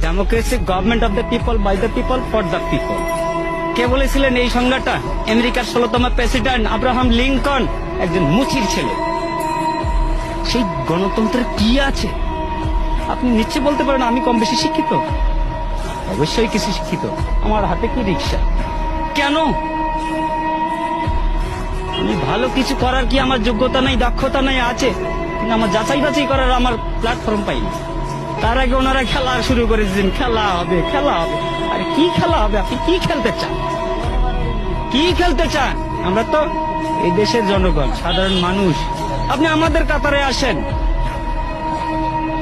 Democracy government of the people, by the people, for the people. কে বলেছিলেন এই সংজ্ঞাটা? আমেরিকার 16তম প্রেসিডেন্ট আব্রাহাম লিঙ্কন, একজন মুচির ছেলে। সেই গণতন্ত্রের কি আছে? আপনি নিশ্চয় বলতে পারেন আমি কম বেশি শিক্ষিত। অবশ্যই কিছু শিক্ষিত। আমার হাতে কি রিক্সা? কেন? আমি ভালো কিছু করার কি আমার যোগ্যতা নাই, দক্ষতা নাই? আছে, কিন্তু আমার যাচাই বাছাই করার আমার প্ল্যাটফর্ম পাইনি। তার আগে ওনারা খেলা শুরু করে দিয়েছেন, খেলা হবে, খেলা হবে। আরে কি খেলা হবে? আপনি কি খেলতে চান? কি খেলতে চান? আমরা তো এই দেশের জনগণ, সাধারণ মানুষ। আপনি আমাদের কাতারে আসেন,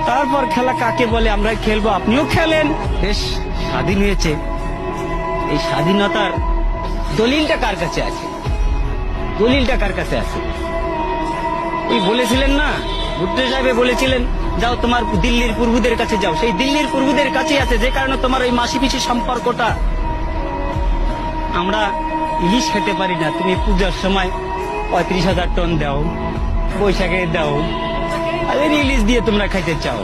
তারপর খেলা কাকে বলে আমরা খেলবো। আপনিও খেলেন। দেশ স্বাধীন হয়েছে, এই স্বাধীনতার দলিলটা কার কাছে আছে? দলিলটা কার কাছে আছে? ওই বলেছিলেন না, ভুট্টো সাহেব বলেছিলেন, যাও তোমার দিল্লির পূর্বদের কাছে যাও। সেই দিল্লির পূর্বদের কাছেই আছে, যে কারণে তোমার ওই মাসি পিসি সম্পর্কটা। আমরা ইলিশ খেতে পারি না, তুমি পূজার সময় 35,000 টন দাও, বৈশাখে দাও, আর ইলিশ দিয়ে তোমরা খাইতে চাও।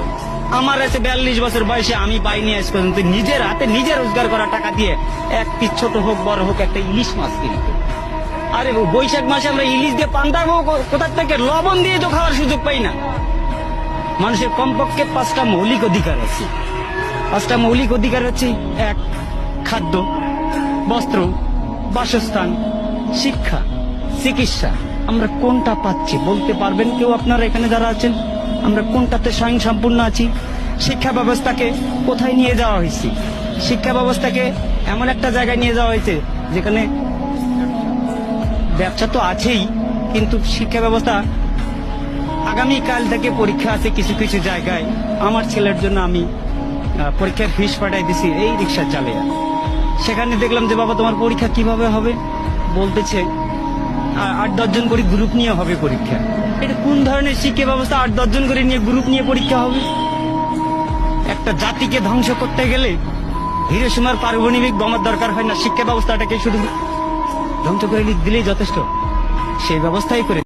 আমার আছে 42 বছর বয়সে, আমি পাইনি আজ পর্যন্ত নিজের হাতে নিজে রোজগার করা টাকা দিয়ে এক পিস ছোট হোক বড় হোক একটা ইলিশ মাছ কিনতে। আরে বৈশাখ মাসে আমরা ইলিশ দিয়ে পান্তাবো কোথার থেকে? লবণ দিয়ে তো খাওয়ার সুযোগ পাই না। মানুষের কমপক্ষে 5টা মৌলিক অধিকার আছে। 5টা মৌলিক অধিকার হচ্ছে: 1, খাদ্য, বস্ত্র, বাসস্থান, শিক্ষা, চিকিৎসা। আমরা কোনটা পাচ্ছি বলতে পারবেন কেউ? আপনারা এখানে যারা আছেন, আমরা কোনটাতে স্বয়ংসম্পূর্ণ আছি? শিক্ষা ব্যবস্থাকে কোথায় নিয়ে যাওয়া হয়েছে? শিক্ষা ব্যবস্থাকে এমন একটা জায়গায় নিয়ে যাওয়া হয়েছে যেখানে ব্যবসা তো আছেই, কিন্তু শিক্ষা ব্যবস্থা, আগামীকাল থেকে পরীক্ষা আছে কিছু কিছু জায়গায়। আমার ছেলের জন্য আমি পরীক্ষার ফিস পাঠাই দিছি এই রিক্সা চালিয়ে। সেখানে দেখলাম যে বাবা তোমার পরীক্ষা কিভাবে হবে? বলতেছে 8-10 জন করে গ্রুপ নিয়ে হবে পরীক্ষা। এটা কোন ধরনের শিক্ষা ব্যবস্থা? 8-10 জন করে নিয়ে গ্রুপ নিয়ে পরীক্ষা হবে? একটা জাতিকে ধ্বংস করতে গেলে হিরোশিমার পারমাণবিক বোমার দরকার হয় না, শিক্ষা ব্যবস্থাটাকে শুধু ধ্বংস করে দিলেই যথেষ্ট। সেই ব্যবস্থাই করে